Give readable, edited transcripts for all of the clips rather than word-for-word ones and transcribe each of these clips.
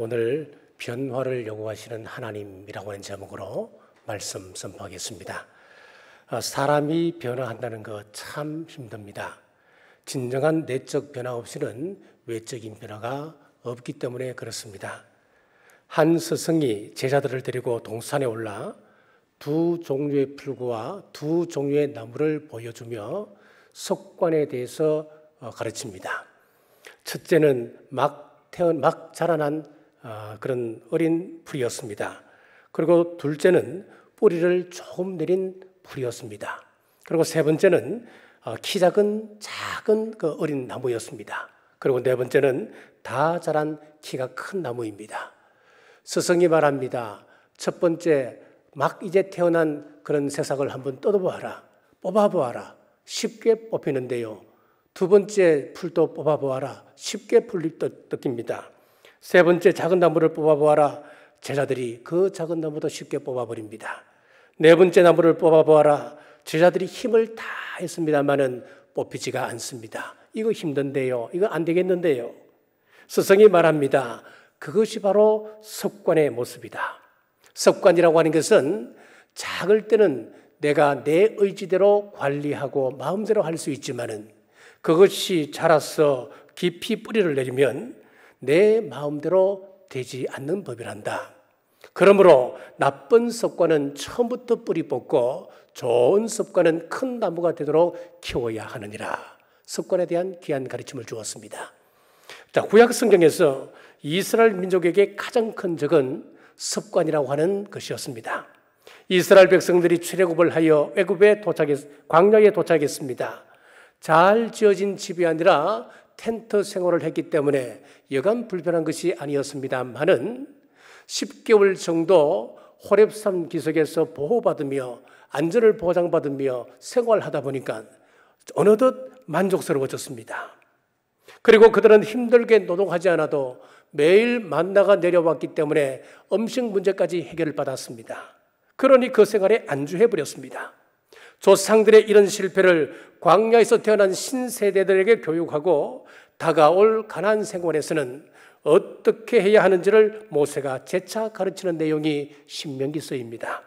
오늘 변화를 요구하시는 하나님이라고 하는 제목으로 말씀 선포하겠습니다. 사람이 변화한다는 것 참 힘듭니다. 진정한 내적 변화 없이는 외적인 변화가 없기 때문에 그렇습니다. 한 스승이 제자들을 데리고 동산에 올라 두 종류의 풀과 두 종류의 나무를 보여주며 속관에 대해서 가르칩니다. 첫째는 막 자라난 그런 어린 풀이었습니다. 그리고 둘째는 뿌리를 조금 내린 풀이었습니다. 그리고 세 번째는 키 작은 그 어린 나무였습니다. 그리고 네 번째는 다 자란 키가 큰 나무입니다. 스승이 말합니다. 첫 번째 막 이제 태어난 그런 새싹을 한번 뜯어보아라. 뽑아보아라. 쉽게 뽑히는데요. 두 번째 풀도 뽑아보아라. 쉽게 풀이 뜯깁니다. 세 번째 작은 나무를 뽑아보아라. 제자들이 그 작은 나무도 쉽게 뽑아버립니다. 네 번째 나무를 뽑아보아라. 제자들이 힘을 다 했습니다마는 뽑히지가 않습니다. 이거 힘든데요. 이거 안 되겠는데요. 스승이 말합니다. 그것이 바로 습관의 모습이다. 습관이라고 하는 것은 작을 때는 내가 내 의지대로 관리하고 마음대로 할 수 있지만은 그것이 자라서 깊이 뿌리를 내리면 내 마음대로 되지 않는 법이란다. 그러므로 나쁜 습관은 처음부터 뿌리 뽑고 좋은 습관은 큰 나무가 되도록 키워야 하느니라. 습관에 대한 귀한 가르침을 주었습니다. 자, 구약 성경에서 이스라엘 민족에게 가장 큰 적은 습관이라고 하는 것이었습니다. 이스라엘 백성들이 출애굽을 하여 광야에 도착했습니다. 잘 지어진 집이 아니라 텐트 생활을 했기 때문에 여간 불편한 것이 아니었습니다만은 10개월 정도 호렙산 기슭에서 보호받으며 안전을 보장받으며 생활하다 보니까 어느덧 만족스러워졌습니다. 그리고 그들은 힘들게 노동하지 않아도 매일 만나가 내려왔기 때문에 음식 문제까지 해결을 받았습니다. 그러니 그 생활에 안주해버렸습니다. 조상들의 이런 실패를 광야에서 태어난 신세대들에게 교육하고 다가올 가나안 생활에서는 어떻게 해야 하는지를 모세가 재차 가르치는 내용이 신명기서입니다.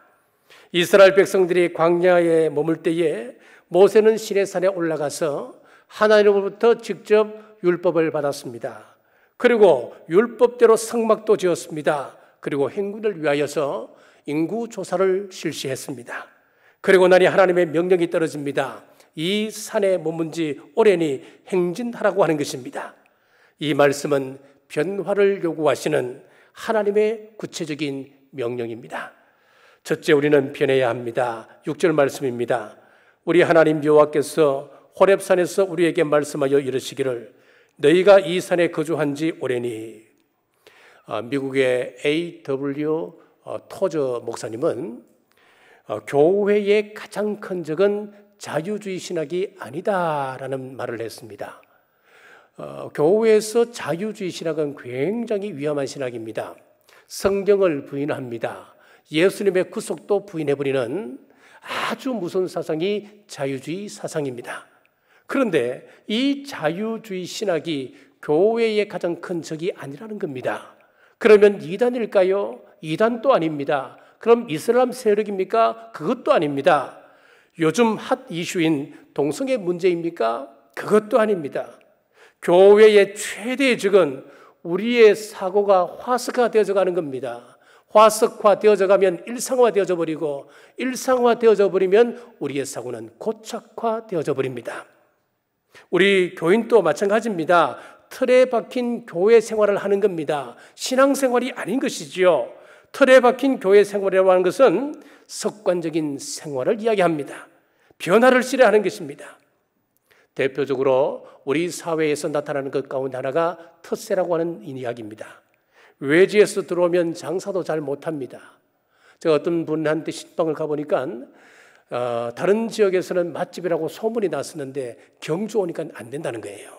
이스라엘 백성들이 광야에 머물 때에 모세는 시내산에 올라가서 하나님으로부터 직접 율법을 받았습니다. 그리고 율법대로 성막도 지었습니다. 그리고 행군을 위하여서 인구조사를 실시했습니다. 그리고 나니 하나님의 명령이 떨어집니다. 이 산에 머문 지 오래니 행진하라고 하는 것입니다. 이 말씀은 변화를 요구하시는 하나님의 구체적인 명령입니다. 첫째, 우리는 변해야 합니다. 6절 말씀입니다. 우리 하나님 여호와께서 호렙산에서 우리에게 말씀하여 이르시기를 너희가 이 산에 거주한 지 오래니. 미국의 A.W. 토저 목사님은 교회의 가장 큰 적은 자유주의 신학이 아니다라는 말을 했습니다. 교회에서 자유주의 신학은 굉장히 위험한 신학입니다. 성경을 부인합니다. 예수님의 구속도 부인해버리는 아주 무서운 사상이 자유주의 사상입니다. 그런데 이 자유주의 신학이 교회의 가장 큰 적이 아니라는 겁니다. 그러면 이단일까요? 이단도 아닙니다. 그럼 이슬람 세력입니까? 그것도 아닙니다. 요즘 핫 이슈인 동성애 문제입니까? 그것도 아닙니다. 교회의 최대의 적은 우리의 사고가 화석화되어져 가는 겁니다. 화석화되어져 가면 일상화되어져 버리고 일상화되어져 버리면 우리의 사고는 고착화되어져 버립니다. 우리 교인도 마찬가지입니다. 틀에 박힌 교회 생활을 하는 겁니다. 신앙생활이 아닌 것이지요. 틀에 박힌 교회 생활이라고 하는 것은 습관적인 생활을 이야기합니다. 변화를 시도하는 것입니다. 대표적으로 우리 사회에서 나타나는 것 가운데 하나가 텃세라고 하는 이야기입니다. 외지에서 들어오면 장사도 잘 못합니다. 제가 어떤 분한테 신방을 가보니까 다른 지역에서는 맛집이라고 소문이 났었는데 경주 오니까 안 된다는 거예요.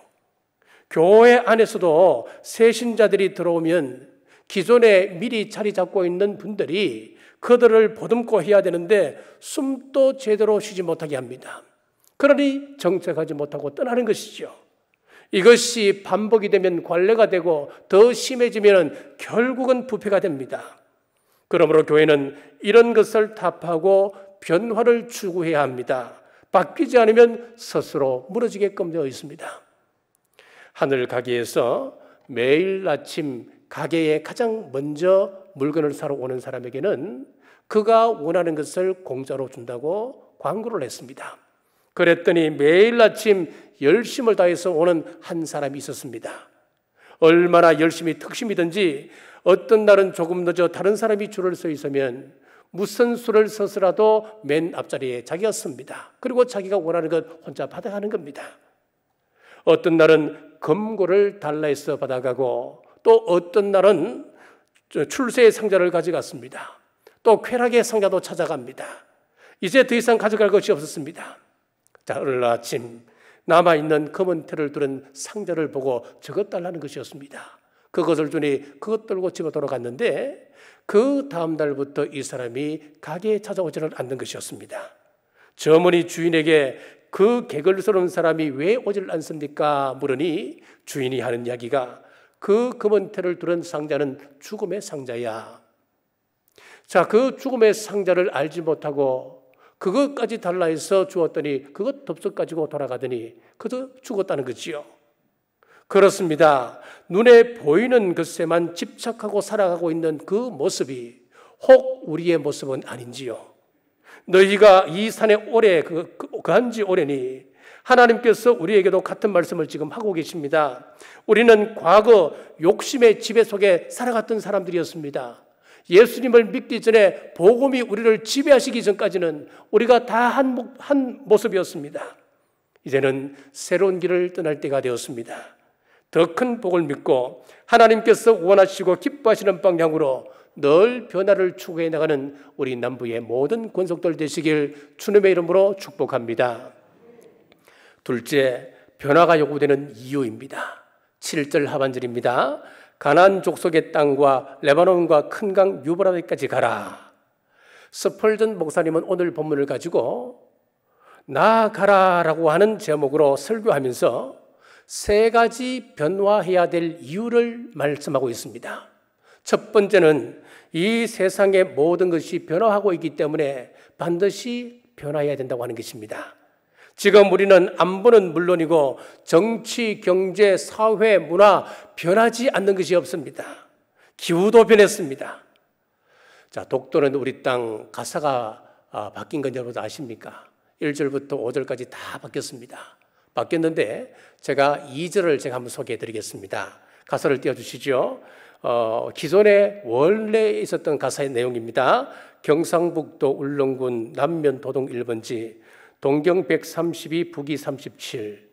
교회 안에서도 새 신자들이 들어오면 기존에 미리 자리 잡고 있는 분들이 그들을 보듬고 해야 되는데 숨도 제대로 쉬지 못하게 합니다. 그러니 정착하지 못하고 떠나는 것이죠. 이것이 반복이 되면 관례가 되고 더 심해지면 결국은 부패가 됩니다. 그러므로 교회는 이런 것을 타파하고 변화를 추구해야 합니다. 바뀌지 않으면 스스로 무너지게끔 되어 있습니다. 하늘 가게에서 매일 아침 가게에 가장 먼저 물건을 사러 오는 사람에게는 그가 원하는 것을 공짜로 준다고 광고를 했습니다. 그랬더니 매일 아침 열심을 다해서 오는 한 사람이 있었습니다. 얼마나 열심히 특심이든지 어떤 날은 조금 늦어 다른 사람이 줄을 서 있으면 무슨 수를 서서라도 맨 앞자리에 자기가 섭니다. 그리고 자기가 원하는 것 혼자 받아가는 겁니다. 어떤 날은 금고를 달라해서 받아가고 또 어떤 날은 출세의 상자를 가져갔습니다. 또 쾌락의 상자도 찾아갑니다. 이제 더 이상 가져갈 것이 없었습니다. 자, 오늘 아침 남아있는 검은 테를 두른 상자를 보고 저것 달라는 것이었습니다. 그것을 주니 그것 들고 집에 돌아갔는데 그 다음 날부터 이 사람이 가게에 찾아오지는 않는 것이었습니다. 점원이 주인에게 그 개걸스러운 사람이 왜 오질 않습니까? 물으니 주인이 하는 이야기가 그 검은 테를 두른 상자는 죽음의 상자야. 자, 그 죽음의 상자를 알지 못하고 그것까지 달라 해서 주었더니 그것 덥석 가지고 돌아가더니 그저 죽었다는 거지요. 그렇습니다. 눈에 보이는 것에만 집착하고 살아가고 있는 그 모습이 혹 우리의 모습은 아닌지요. 너희가 이 산에 오래 거한 지 오래니 하나님께서 우리에게도 같은 말씀을 지금 하고 계십니다. 우리는 과거 욕심의 지배 속에 살아갔던 사람들이었습니다. 예수님을 믿기 전에 복음이 우리를 지배하시기 전까지는 우리가 다 한 모습이었습니다. 이제는 새로운 길을 떠날 때가 되었습니다. 더 큰 복을 믿고 하나님께서 원하시고 기뻐하시는 방향으로 늘 변화를 추구해 나가는 우리 남부의 모든 권속들 되시길 주님의 이름으로 축복합니다. 둘째, 변화가 요구되는 이유입니다. 7절 하반절입니다. 가나안 족속의 땅과 레바논과 큰 강 유브라데까지 가라. 스펄전 목사님은 오늘 본문을 가지고 나아가라라고 하는 제목으로 설교하면서 세 가지 변화해야 될 이유를 말씀하고 있습니다. 첫 번째는 이 세상의 모든 것이 변화하고 있기 때문에 반드시 변화해야 된다고 하는 것입니다. 지금 우리는 안보는 물론이고 정치, 경제, 사회, 문화 변하지 않는 것이 없습니다. 기후도 변했습니다. 자, 독도는 우리 땅 가사가 바뀐 건 여러분 아십니까? 1절부터 5절까지 다 바뀌었습니다. 바뀌었는데 제가 2절을 제가 한번 소개해 드리겠습니다. 가사를 띄워주시죠. 기존에 원래 있었던 가사의 내용입니다. 경상북도 울릉군 남면 도동 1번지 동경 132, 북위 37,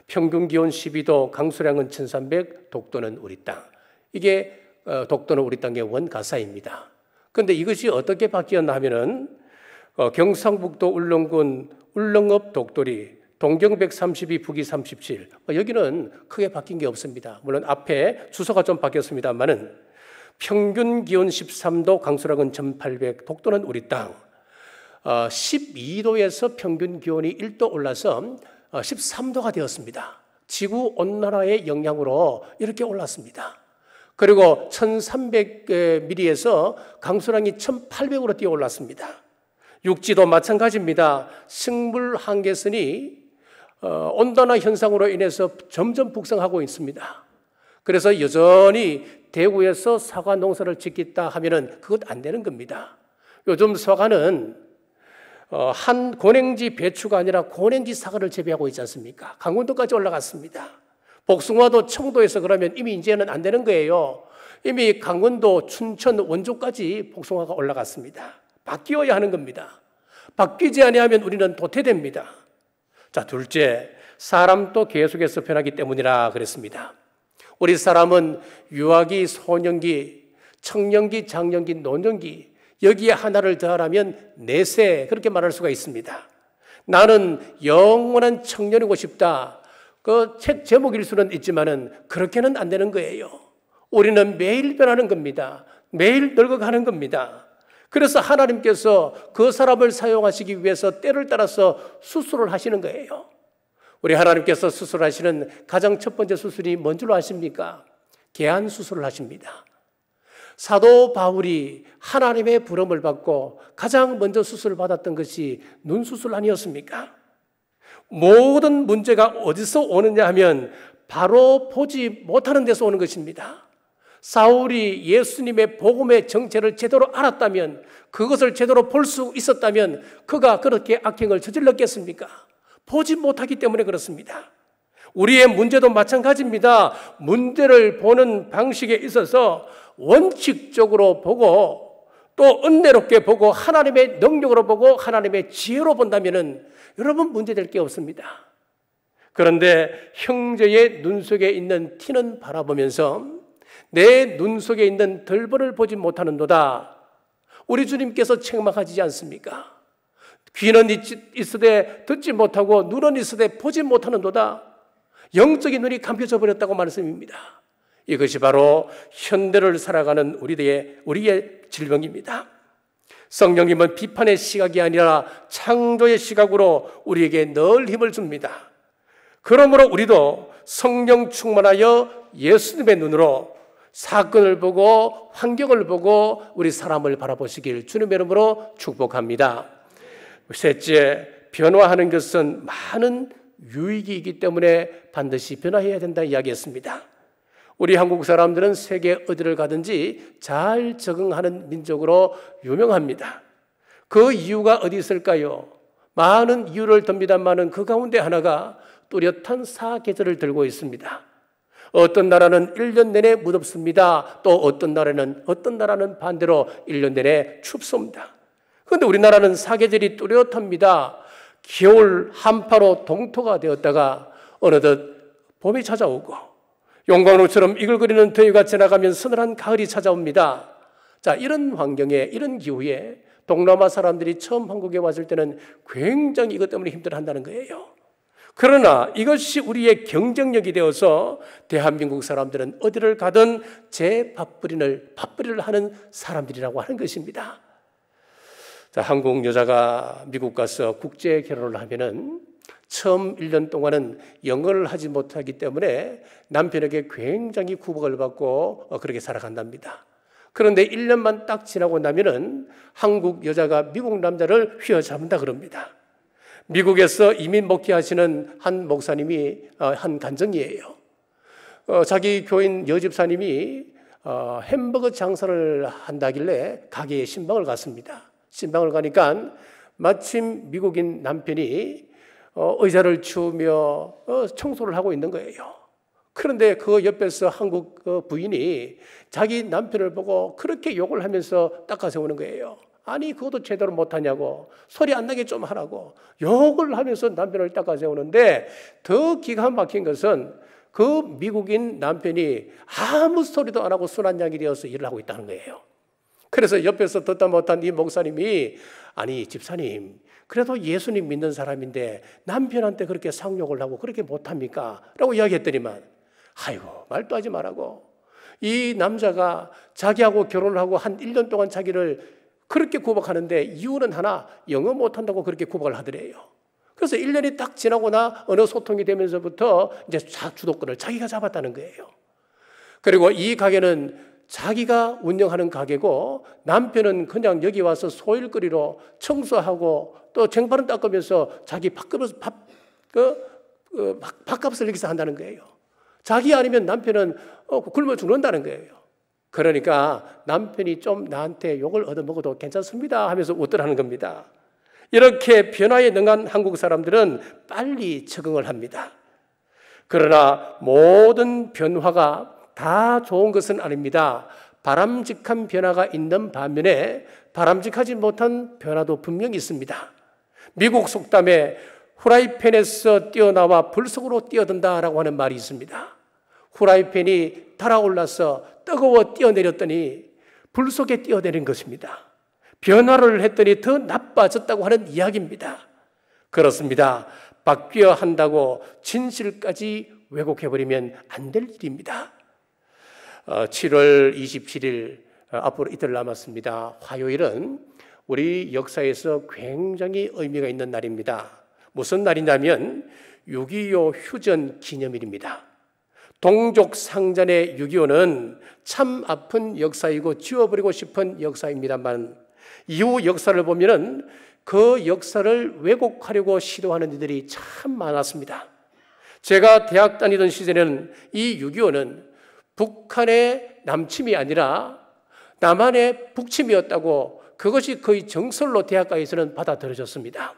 평균 기온 12도, 강수량은 1300, 독도는 우리 땅. 이게 독도는 우리 땅의 원 가사입니다. 그런데 이것이 어떻게 바뀌었나 하면은 경상북도 울릉군 울릉읍 독도리 동경 132, 북위 37 여기는 크게 바뀐 게 없습니다. 물론 앞에 주소가 좀 바뀌었습니다만은 평균 기온 13도, 강수량은 1800, 독도는 우리 땅. 12도에서 평균 기온이 1도 올라서 13도가 되었습니다. 지구 온난화의 영향으로 이렇게 올랐습니다. 그리고 1300mm에서 강수량이 1800으로 뛰어 올랐습니다. 육지도 마찬가지입니다. 식물 한계선이 온난화 현상으로 인해서 점점 북상하고 있습니다. 그래서 여전히 대구에서 사과 농사를 짓겠다 하면은 그것 안 되는 겁니다. 요즘 사과는 한 고냉지 배추가 아니라 고냉지 사과를 재배하고 있지 않습니까? 강원도까지 올라갔습니다. 복숭아도 청도에서 그러면 이미 이제는 안 되는 거예요. 이미 강원도, 춘천, 원주까지 복숭아가 올라갔습니다. 바뀌어야 하는 겁니다. 바뀌지 아니하면 우리는 도태됩니다. 자, 둘째, 사람도 계속해서 변하기 때문이라 그랬습니다. 우리 사람은 유아기, 소년기, 청년기, 장년기, 노년기 여기에 하나를 더하라면 내세 그렇게 말할 수가 있습니다. 나는 영원한 청년이고 싶다. 그 책 제목일 수는 있지만은 그렇게는 안 되는 거예요. 우리는 매일 변하는 겁니다. 매일 늙어가는 겁니다. 그래서 하나님께서 그 사람을 사용하시기 위해서 때를 따라서 수술을 하시는 거예요. 우리 하나님께서 수술하시는 가장 첫 번째 수술이 뭔 줄 아십니까? 개안 수술을 하십니다. 사도 바울이 하나님의 부름을 받고 가장 먼저 수술을 받았던 것이 눈 수술 아니었습니까? 모든 문제가 어디서 오느냐 하면 바로 보지 못하는 데서 오는 것입니다. 사울이 예수님의 복음의 정체를 제대로 알았다면, 그것을 제대로 볼 수 있었다면 그가 그렇게 악행을 저질렀겠습니까? 보지 못하기 때문에 그렇습니다. 우리의 문제도 마찬가지입니다. 문제를 보는 방식에 있어서 원칙적으로 보고 또 은혜롭게 보고 하나님의 능력으로 보고 하나님의 지혜로 본다면 여러분 문제될 게 없습니다. 그런데 형제의 눈 속에 있는 티는 바라보면서 내 눈 속에 있는 덜벌을 보지 못하는도다. 우리 주님께서 책망하지 않습니까? 귀는 있으되 듣지 못하고 눈은 있으되 보지 못하는도다. 영적인 눈이 감겨져 버렸다고 말씀입니다. 이것이 바로 현대를 살아가는 우리의 질병입니다. 성령님은 비판의 시각이 아니라 창조의 시각으로 우리에게 늘 힘을 줍니다. 그러므로 우리도 성령 충만하여 예수님의 눈으로 사건을 보고 환경을 보고 우리 사람을 바라보시길 주님의 이름으로 축복합니다. 셋째, 변화하는 것은 많은 유익이 있기 때문에 반드시 변화해야 된다 이야기했습니다. 우리 한국 사람들은 세계 어디를 가든지 잘 적응하는 민족으로 유명합니다. 그 이유가 어디 있을까요? 많은 이유를 듭니다만은 그 가운데 하나가 뚜렷한 사계절을 들고 있습니다. 어떤 나라는 1년 내내 무덥습니다. 또 어떤 나라는 반대로 1년 내내 춥습니다. 그런데 우리나라는 사계절이 뚜렷합니다. 겨울 한파로 동토가 되었다가 어느덧 봄이 찾아오고 용광로처럼 이글거리는 더위가 지나가면 서늘한 가을이 찾아옵니다. 자, 이런 환경에, 이런 기후에 동남아 사람들이 처음 한국에 왔을 때는 굉장히 이것 때문에 힘들어한다는 거예요. 그러나 이것이 우리의 경쟁력이 되어서 대한민국 사람들은 어디를 가든 제 밥벌이를 하는 사람들이라고 하는 것입니다. 자, 한국 여자가 미국 가서 국제 결혼을 하면은 처음 1년 동안은 영어를 하지 못하기 때문에 남편에게 굉장히 구박을 받고 그렇게 살아간답니다. 그런데 1년만 딱 지나고 나면은 한국 여자가 미국 남자를 휘어잡는다 그럽니다. 미국에서 이민 목회하시는 한 목사님이 한 간증이에요. 자기 교인 여집사님이 햄버거 장사를 한다길래 가게에 신방을 갔습니다. 신방을 가니까 마침 미국인 남편이 의자를 치우며 청소를 하고 있는 거예요. 그런데 그 옆에서 한국 부인이 자기 남편을 보고 그렇게 욕을 하면서 닦아세우는 거예요. 아니 그것도 제대로 못하냐고, 소리 안 나게 좀 하라고 욕을 하면서 남편을 닦아세우는데 더 기가 막힌 것은 그 미국인 남편이 아무 소리도 안 하고 순한 양이 되어서 일을 하고 있다는 거예요. 그래서 옆에서 듣다 못한 이 목사님이 아니 집사님 그래도 예수님 믿는 사람인데 남편한테 그렇게 상욕을 하고 그렇게 못합니까? 라고 이야기했더니만 아이고 말도 하지 말라고, 이 남자가 자기하고 결혼을 하고 한 1년 동안 자기를 그렇게 구박하는데 이유는 하나, 영어 못한다고 그렇게 구박을 하더래요. 그래서 1년이 딱 지나고나 어느 소통이 되면서부터 이제 주도권을 자기가 잡았다는 거예요. 그리고 이 가게는 자기가 운영하는 가게고 남편은 그냥 여기 와서 소일거리로 청소하고 또 쟁반을 닦으면서 자기 밥값을 여기서 한다는 거예요. 자기 아니면 남편은 굶어 죽는다는 거예요. 그러니까 남편이 좀 나한테 욕을 얻어먹어도 괜찮습니다 하면서 웃더라는 겁니다. 이렇게 변화에 능한 한국 사람들은 빨리 적응을 합니다. 그러나 모든 변화가 다 좋은 것은 아닙니다. 바람직한 변화가 있는 반면에 바람직하지 못한 변화도 분명히 있습니다. 미국 속담에 후라이팬에서 뛰어나와 불 속으로 뛰어든다라고 하는 말이 있습니다. 후라이팬이 달아올라서 뜨거워 뛰어내렸더니 불 속에 뛰어내린 것입니다. 변화를 했더니 더 나빠졌다고 하는 이야기입니다. 그렇습니다. 바뀌어야 한다고 진실까지 왜곡해버리면 안 될 일입니다. 7월 27일 앞으로 이틀 남았습니다. 화요일은 우리 역사에서 굉장히 의미가 있는 날입니다. 무슨 날이냐면 6.25 휴전 기념일입니다. 동족 상잔의 6.25는 참 아픈 역사이고 지워버리고 싶은 역사입니다만 이후 역사를 보면은 그 역사를 왜곡하려고 시도하는 이들이 참 많았습니다. 제가 대학 다니던 시절에는 이 6.25는 북한의 남침이 아니라 남한의 북침이었다고 그것이 거의 정설로 대학가에서는 받아들여졌습니다.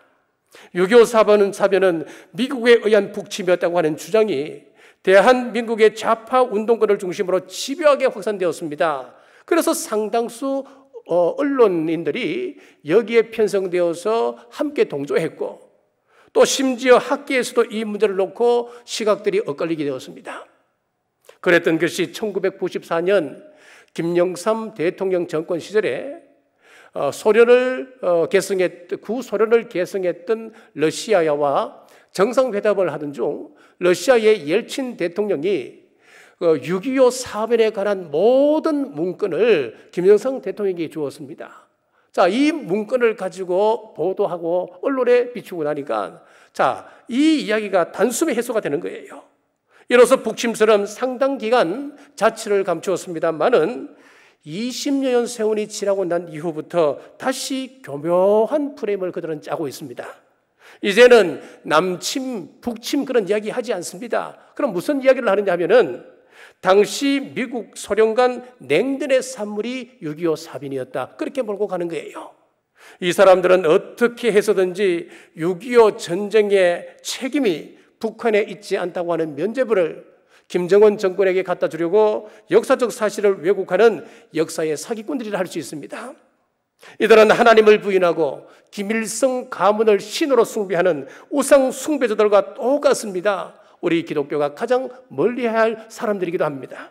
6.25 사변은 미국에 의한 북침이었다고 하는 주장이 대한민국의 좌파 운동권을 중심으로 집요하게 확산되었습니다. 그래서 상당수 언론인들이 여기에 편성되어서 함께 동조했고 또 심지어 학계에서도 이 문제를 놓고 시각들이 엇갈리게 되었습니다. 그랬던 것이 1994년 김영삼 대통령 정권 시절에 구소련을 개성했던 러시아와 정상회담을 하던 중 러시아의 옐친 대통령이 6.25 사변에 관한 모든 문건을 김영삼 대통령에게 주었습니다. 자, 이 문건을 가지고 보도하고 언론에 비추고 나니까 이 이야기가 단숨에 해소가 되는 거예요. 이로써 북침설은 상당 기간 자취를 감추었습니다만은 20년 세월이 지나고 난 이후부터 다시 교묘한 프레임을 그들은 짜고 있습니다. 이제는 남침, 북침 그런 이야기 하지 않습니다. 그럼 무슨 이야기를 하느냐 하면은 당시 미국 소련 간 냉전의 산물이 6.25 사변이었다. 그렇게 몰고 가는 거예요. 이 사람들은 어떻게 해서든지 6.25 전쟁의 책임이 북한에 있지 않다고 하는 면죄부를 김정은 정권에게 갖다 주려고 역사적 사실을 왜곡하는 역사의 사기꾼들이라 할 수 있습니다. 이들은 하나님을 부인하고 김일성 가문을 신으로 숭배하는 우상 숭배자들과 똑같습니다. 우리 기독교가 가장 멀리해야 할 사람들이기도 합니다.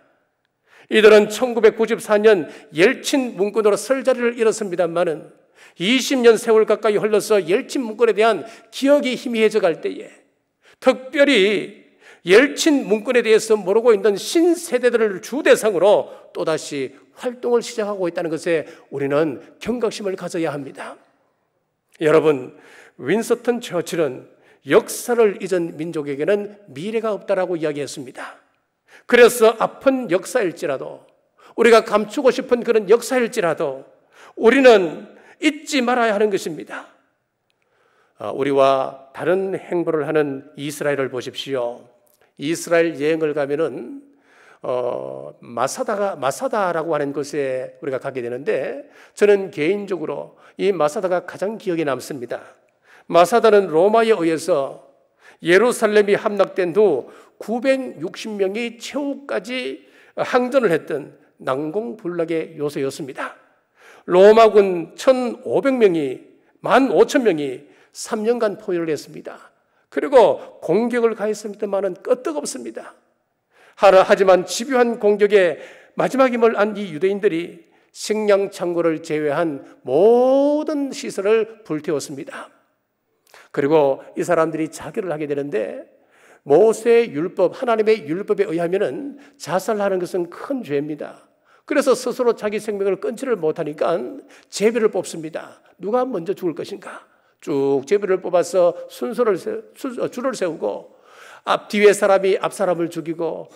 이들은 1994년 옐친 문건으로 설 자리를 잃었습니다만은 20년 세월 가까이 흘러서 옐친 문건에 대한 기억이 희미해져 갈 때에 특별히 옐친 문건에 대해서 모르고 있는 신세대들을 주대상으로 또다시 활동을 시작하고 있다는 것에 우리는 경각심을 가져야 합니다. 여러분, 윈스턴 처칠은 역사를 잊은 민족에게는 미래가 없다라고 이야기했습니다. 그래서 아픈 역사일지라도 우리가 감추고 싶은 그런 역사일지라도 우리는 잊지 말아야 하는 것입니다. 우리와 다른 행보를 하는 이스라엘을 보십시오. 이스라엘 여행을 가면은 마사다라고 하는 곳에 우리가 가게 되는데 저는 개인적으로 이 마사다가 가장 기억에 남습니다. 마사다는 로마에 의해서 예루살렘이 함락된 후 960명이 최후까지 항전을 했던 난공불락의 요새였습니다. 로마군 1,500명이 15,000명이 3년간 포위를 했습니다. 그리고 공격을 가했습니다마는 끄떡없습니다. 하지만 집요한 공격에 마지막 힘을 안 이 유대인들이 식량 창고를 제외한 모든 시설을 불태웠습니다. 그리고 이 사람들이 자결을 하게 되는데 모세의 율법, 하나님의 율법에 의하면은 자살하는 것은 큰 죄입니다. 그래서 스스로 자기 생명을 끊지를 못하니까 제비를 뽑습니다. 누가 먼저 죽을 것인가? 쭉 제비를 뽑아서 줄을 세우고 뒤에 사람이 앞 사람을 죽이고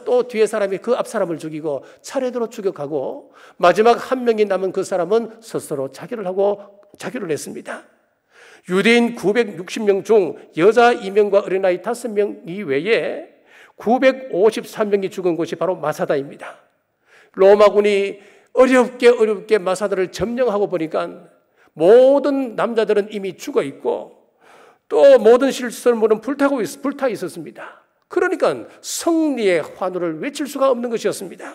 또 뒤에 사람이 그 앞 사람을 죽이고 차례대로 추격하고 마지막 한 명이 남은 그 사람은 스스로 자결을 했습니다. 유대인 960명 중 여자 2명과 어린아이 5명 이외에 953명이 죽은 곳이 바로 마사다입니다. 로마군이 어렵게 마사다를 점령하고 보니까 모든 남자들은 이미 죽어 있고 또 모든 시설물은 불타 있었습니다. 그러니까 승리의 환호를 외칠 수가 없는 것이었습니다.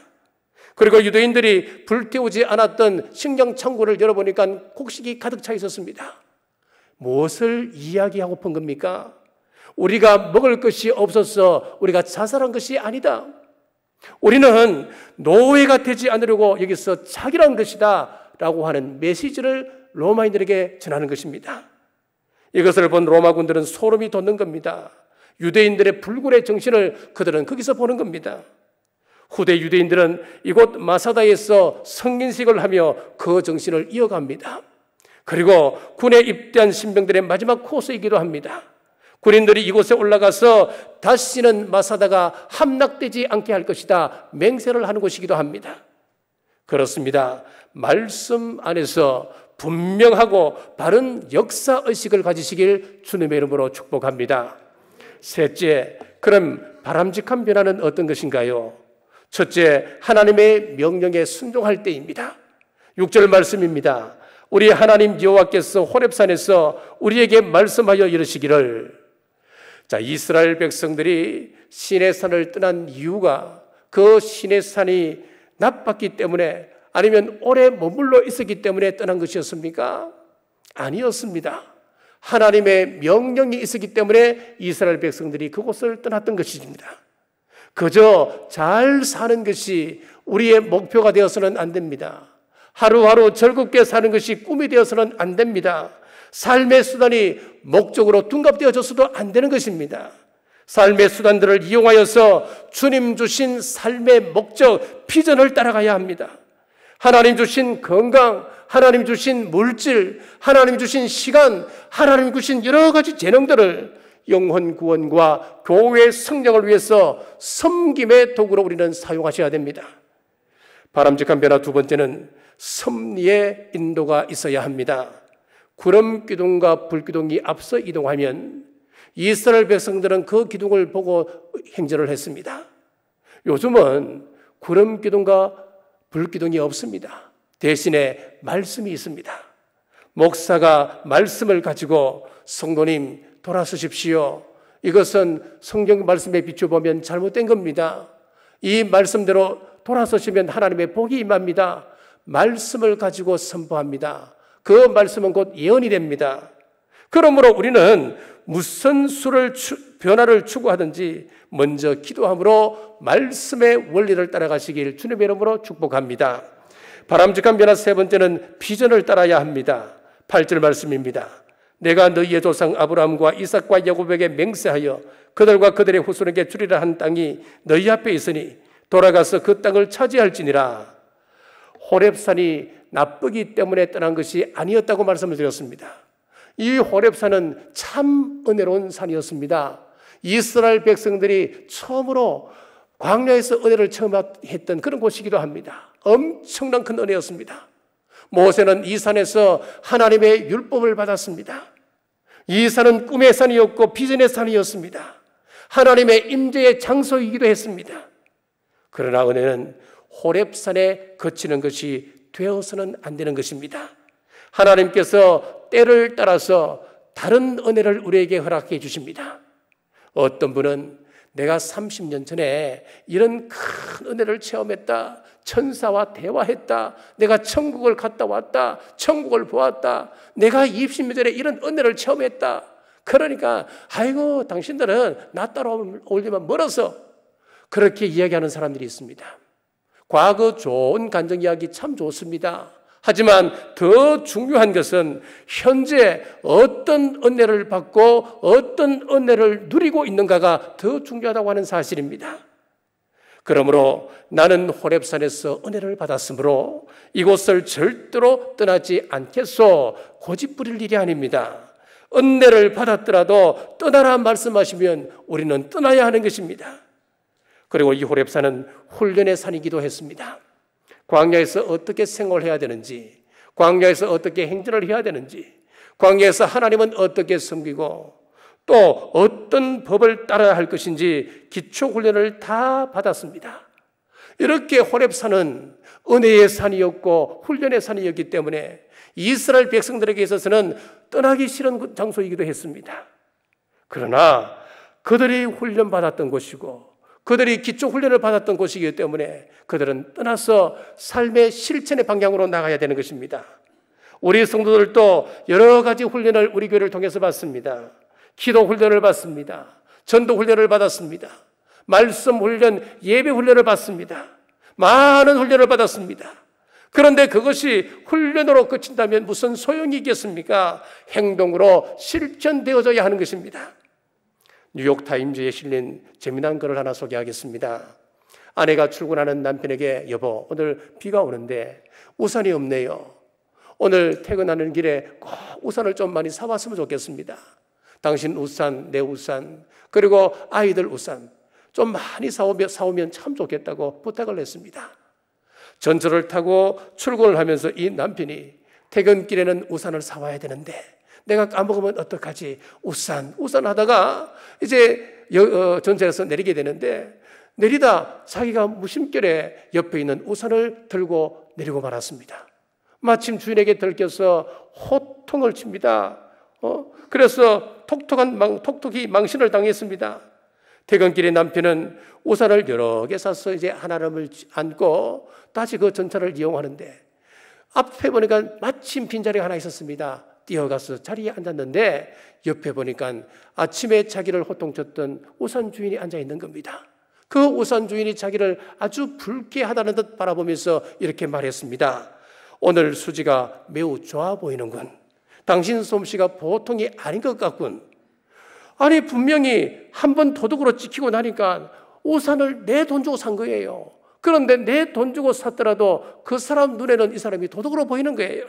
그리고 유대인들이 불태우지 않았던 식량 창고를 열어보니까 곡식이 가득 차 있었습니다. 무엇을 이야기하고 픈 겁니까? 우리가 먹을 것이 없어서 우리가 자살한 것이 아니다. 우리는 노예가 되지 않으려고 여기서 자결한 것이다 라고 하는 메시지를 로마인들에게 전하는 것입니다. 이것을 본 로마군들은 소름이 돋는 겁니다. 유대인들의 불굴의 정신을 그들은 거기서 보는 겁니다. 후대 유대인들은 이곳 마사다에서 성인식을 하며 그 정신을 이어갑니다. 그리고 군에 입대한 신병들의 마지막 코스이기도 합니다. 군인들이 이곳에 올라가서 다시는 마사다가 함락되지 않게 할 것이다 맹세를 하는 곳이기도 합니다. 그렇습니다. 말씀 안에서 분명하고 바른 역사의식을 가지시길 주님의 이름으로 축복합니다. 셋째, 그럼 바람직한 변화는 어떤 것인가요? 첫째, 하나님의 명령에 순종할 때입니다. 6절 말씀입니다. 우리 하나님 여호와께서 호렙산에서 우리에게 말씀하여 이르시기를. 자, 이스라엘 백성들이 시내산을 떠난 이유가 그 시내산이 나빴기 때문에, 아니면 오래 머물러 있었기 때문에 떠난 것이었습니까? 아니었습니다. 하나님의 명령이 있었기 때문에 이스라엘 백성들이 그곳을 떠났던 것입니다. 그저 잘 사는 것이 우리의 목표가 되어서는 안 됩니다. 하루하루 즐겁게 사는 것이 꿈이 되어서는 안 됩니다. 삶의 수단이 목적으로 둔갑되어져서도 안 되는 것입니다. 삶의 수단들을 이용하여서 주님 주신 삶의 목적, 비전을 따라가야 합니다. 하나님 주신 건강, 하나님 주신 물질, 하나님 주신 시간, 하나님 주신 여러 가지 재능들을 영혼 구원과 교회의 성장을 위해서 섬김의 도구로 우리는 사용하셔야 됩니다. 바람직한 변화 두 번째는 섭리의 인도가 있어야 합니다. 구름 기둥과 불 기둥이 앞서 이동하면 이스라엘 백성들은 그 기둥을 보고 행전을 했습니다. 요즘은 구름 기둥과 불 기둥이 없습니다. 대신에 말씀이 있습니다. 목사가 말씀을 가지고 성도님 돌아서십시오. 이것은 성경 말씀에 비춰보면 잘못된 겁니다. 이 말씀대로 돌아서시면 하나님의 복이 임합니다. 말씀을 가지고 선포합니다. 그 말씀은 곧 예언이 됩니다. 그러므로 우리는 무슨 변화를 추구하든지 먼저 기도함으로 말씀의 원리를 따라가시길 주님의 이름으로 축복합니다. 바람직한 변화 세 번째는 비전을 따라야 합니다. 8절 말씀입니다. 내가 너희의 조상 아브라함과 이삭과 야곱에게 맹세하여 그들과 그들의 후손에게 주리라 한 땅이 너희 앞에 있으니 돌아가서 그 땅을 차지할지니라. 호렙산이 나쁘기 때문에 떠난 것이 아니었다고 말씀을 드렸습니다. 이 호렙산은 참 은혜로운 산이었습니다. 이스라엘 백성들이 처음으로 광야에서 은혜를 처음 했던 그런 곳이기도 합니다. 엄청난 큰 은혜였습니다. 모세는 이 산에서 하나님의 율법을 받았습니다. 이 산은 꿈의 산이었고 비전의 산이었습니다. 하나님의 임재의 장소이기도 했습니다. 그러나 은혜는 호렙산에 그치는 것이 되어서는 안 되는 것입니다. 하나님께서 때를 따라서 다른 은혜를 우리에게 허락해 주십니다. 어떤 분은 내가 30년 전에 이런 큰 은혜를 체험했다. 천사와 대화했다. 내가 천국을 갔다 왔다. 천국을 보았다. 내가 20년 전에 이런 은혜를 체험했다. 그러니까 아이고 당신들은 나 따라오려면 멀어서, 그렇게 이야기하는 사람들이 있습니다. 과거 좋은 간증 이야기 참 좋습니다. 하지만 더 중요한 것은 현재 어떤 은혜를 받고 어떤 은혜를 누리고 있는가가 더 중요하다고 하는 사실입니다. 그러므로 나는 호렙산에서 은혜를 받았으므로 이곳을 절대로 떠나지 않겠소. 고집 부릴 일이 아닙니다. 은혜를 받았더라도 떠나라 말씀하시면 우리는 떠나야 하는 것입니다. 그리고 이 호렙산은 훈련의 산이기도 했습니다. 광야에서 어떻게 생활해야 되는지, 광야에서 어떻게 행전을 해야 되는지, 광야에서 하나님은 어떻게 섬기고 또 어떤 법을 따라야 할 것인지 기초 훈련을 다 받았습니다. 이렇게 호렙산은 은혜의 산이었고 훈련의 산이었기 때문에 이스라엘 백성들에게 있어서는 떠나기 싫은 장소이기도 했습니다. 그러나 그들이 훈련받았던 곳이고 그들이 기초 훈련을 받았던 곳이기 때문에 그들은 떠나서 삶의 실천의 방향으로 나가야 되는 것입니다. 우리 성도들도 여러 가지 훈련을 우리 교회를 통해서 받습니다. 기도 훈련을 받습니다. 전도 훈련을 받았습니다. 말씀 훈련, 예배 훈련을 받습니다. 많은 훈련을 받았습니다. 그런데 그것이 훈련으로 그친다면 무슨 소용이 있겠습니까? 행동으로 실천되어져야 하는 것입니다. 뉴욕타임즈에 실린 재미난 글을 하나 소개하겠습니다. 아내가 출근하는 남편에게 여보, 오늘 비가 오는데 우산이 없네요. 오늘 퇴근하는 길에 꼭 우산을 좀 많이 사왔으면 좋겠습니다. 당신 우산, 내 우산, 그리고 아이들 우산 좀 많이 사오면 참 좋겠다고 부탁을 했습니다. 전철을 타고 출근을 하면서 이 남편이 퇴근길에는 우산을 사와야 되는데 내가 까먹으면 어떡하지? 우산 하다가 이제 전철에서 내리게 되는데 내리다 자기가 무심결에 옆에 있는 우산을 들고 내리고 말았습니다. 마침 주인에게 들켜서 호통을 칩니다. 그래서 톡톡히 망신을 당했습니다. 퇴근길에 남편은 우산을 여러 개 사서 이제 하나를 안고 다시 그 전차를 이용하는데 앞에 보니까 마침 빈자리가 하나 있었습니다. 뛰어가서 자리에 앉았는데 옆에 보니까 아침에 자기를 호통쳤던 우산 주인이 앉아 있는 겁니다. 그 우산 주인이 자기를 아주 불쾌하다는 듯 바라보면서 이렇게 말했습니다. 오늘 수지가 매우 좋아 보이는군. 당신 솜씨가 보통이 아닌 것 같군. 아니 분명히 한번 도둑으로 찍히고 나니까 우산을 내 돈 주고 산 거예요. 그런데 내 돈 주고 샀더라도 그 사람 눈에는 이 사람이 도둑으로 보이는 거예요.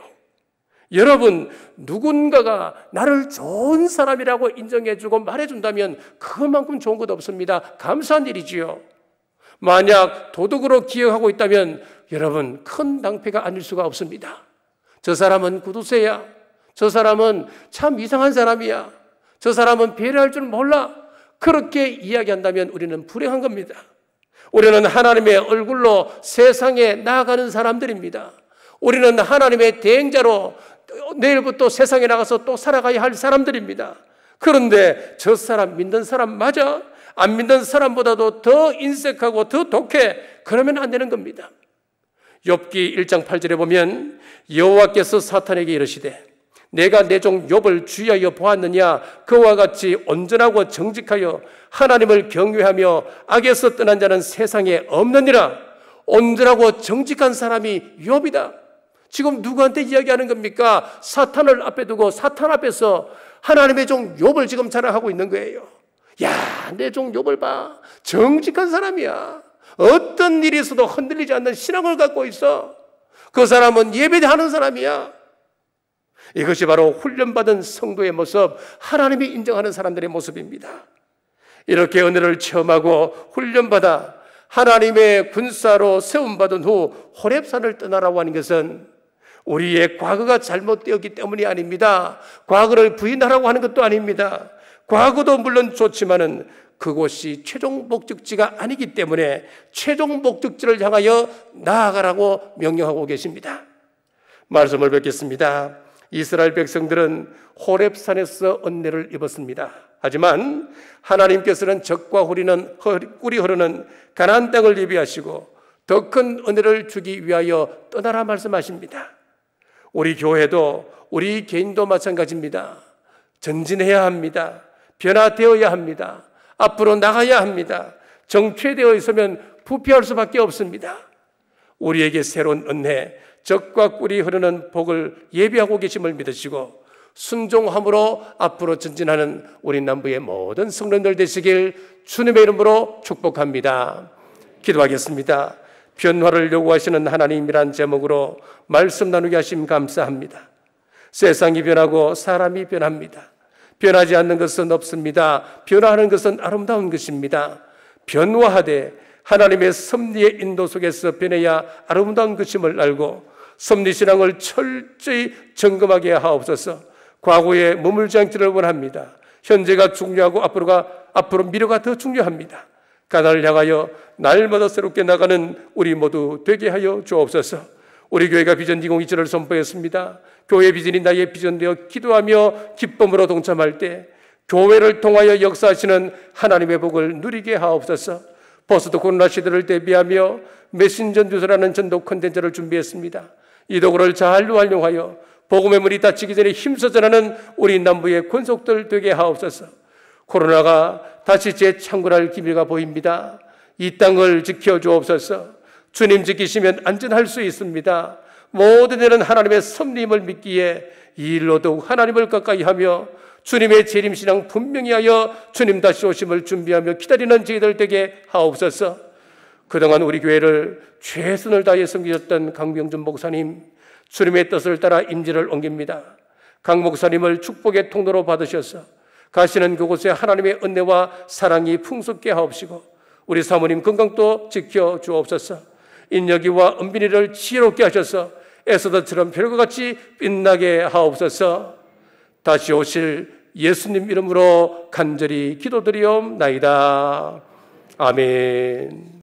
여러분, 누군가가 나를 좋은 사람이라고 인정해주고 말해준다면 그만큼 좋은 것 없습니다. 감사한 일이지요. 만약 도둑으로 기억하고 있다면 여러분 큰 낭패가 아닐 수가 없습니다. 저 사람은 구두쇠야. 저 사람은 참 이상한 사람이야. 저 사람은 배려할 줄 몰라. 그렇게 이야기한다면 우리는 불행한 겁니다. 우리는 하나님의 얼굴로 세상에 나아가는 사람들입니다. 우리는 하나님의 대행자로 내일부터 세상에 나가서 또 살아가야 할 사람들입니다. 그런데 저 사람 믿는 사람 맞아? 안 믿는 사람보다도 더 인색하고 더 독해. 그러면 안 되는 겁니다. 욥기 1장 8절에 보면 여호와께서 사탄에게 이르시되 내가 내 종 욥을 주의하여 보았느냐? 그와 같이 온전하고 정직하여 하나님을 경외하며 악에서 떠난 자는 세상에 없느니라. 온전하고 정직한 사람이 욥이다. 지금 누구한테 이야기하는 겁니까? 사탄을 앞에 두고 사탄 앞에서 하나님의 종 욥을 지금 자랑하고 있는 거예요. 야, 내 종 욥을 봐. 정직한 사람이야. 어떤 일이 있어도 흔들리지 않는 신앙을 갖고 있어. 그 사람은 예배하는 사람이야. 이것이 바로 훈련받은 성도의 모습, 하나님이 인정하는 사람들의 모습입니다. 이렇게 은혜를 체험하고 훈련받아 하나님의 군사로 세움받은 후 호렙산을 떠나라고 하는 것은 우리의 과거가 잘못되었기 때문이 아닙니다. 과거를 부인하라고 하는 것도 아닙니다. 과거도 물론 좋지만은 그곳이 최종 목적지가 아니기 때문에 최종 목적지를 향하여 나아가라고 명령하고 계십니다. 말씀을 뵙겠습니다. 이스라엘 백성들은 호렙산에서 은혜를 입었습니다. 하지만 하나님께서는 적과 꿀이 흐르는 가나안 땅을 예비하시고 더 큰 은혜를 주기 위하여 떠나라 말씀하십니다. 우리 교회도 우리 개인도 마찬가지입니다. 전진해야 합니다. 변화되어야 합니다. 앞으로 나가야 합니다. 정체되어 있으면 부패할 수밖에 없습니다. 우리에게 새로운 은혜, 적과 꿀이 흐르는 복을 예비하고 계심을 믿으시고 순종함으로 앞으로 전진하는 우리 남부의 모든 성도들 되시길 주님의 이름으로 축복합니다. 기도하겠습니다. 변화를 요구하시는 하나님이란 제목으로 말씀 나누게 하심 감사합니다. 세상이 변하고 사람이 변합니다. 변하지 않는 것은 없습니다. 변화하는 것은 아름다운 것입니다. 변화하되 하나님의 섭리의 인도 속에서 변해야 아름다운 것임을 알고 섭리신앙을 철저히 점검하게 하옵소서. 과거에 머물지 않기를 원합니다. 현재가 중요하고 앞으로 미래가 더 중요합니다. 가나안을 향하여 날마다 새롭게 나가는 우리 모두 되게 하여 주옵소서. 우리 교회가 비전 2027을 선포했습니다. 교회 비전이 나의 비전되어 기도하며 기쁨으로 동참할 때 교회를 통하여 역사하시는 하나님의 복을 누리게 하옵소서. 포스트 코로나 시대를 대비하며 메신저 뉴스라는 전도 콘텐츠를 준비했습니다. 이 도구를 잘 활용하여 복음의 문이 닫히기 전에 힘써 전하는 우리 남부의 권속들 되게 하옵소서. 코로나가 다시 재창궐할 기미가 보입니다. 이 땅을 지켜주옵소서. 주님 지키시면 안전할 수 있습니다. 모든 일은 하나님의 섭리임을 믿기에 이 일로 더욱 하나님을 가까이 하며 주님의 재림신앙 분명히 하여 주님 다시 오심을 준비하며 기다리는 저희들 되게 하옵소서. 그동안 우리 교회를 최선을 다해 섬기셨던 강병준 목사님, 주님의 뜻을 따라 임지를 옮깁니다. 강 목사님을 축복의 통로로 받으셔서 가시는 그곳에 하나님의 은혜와 사랑이 풍성케 하옵시고 우리 사모님 건강도 지켜 주옵소서. 인여기와 은빈이를 지혜롭게 하셔서 에스더처럼 별과 같이 빛나게 하옵소서. 다시 오실 예수님 이름으로 간절히 기도드리옵나이다. 아멘.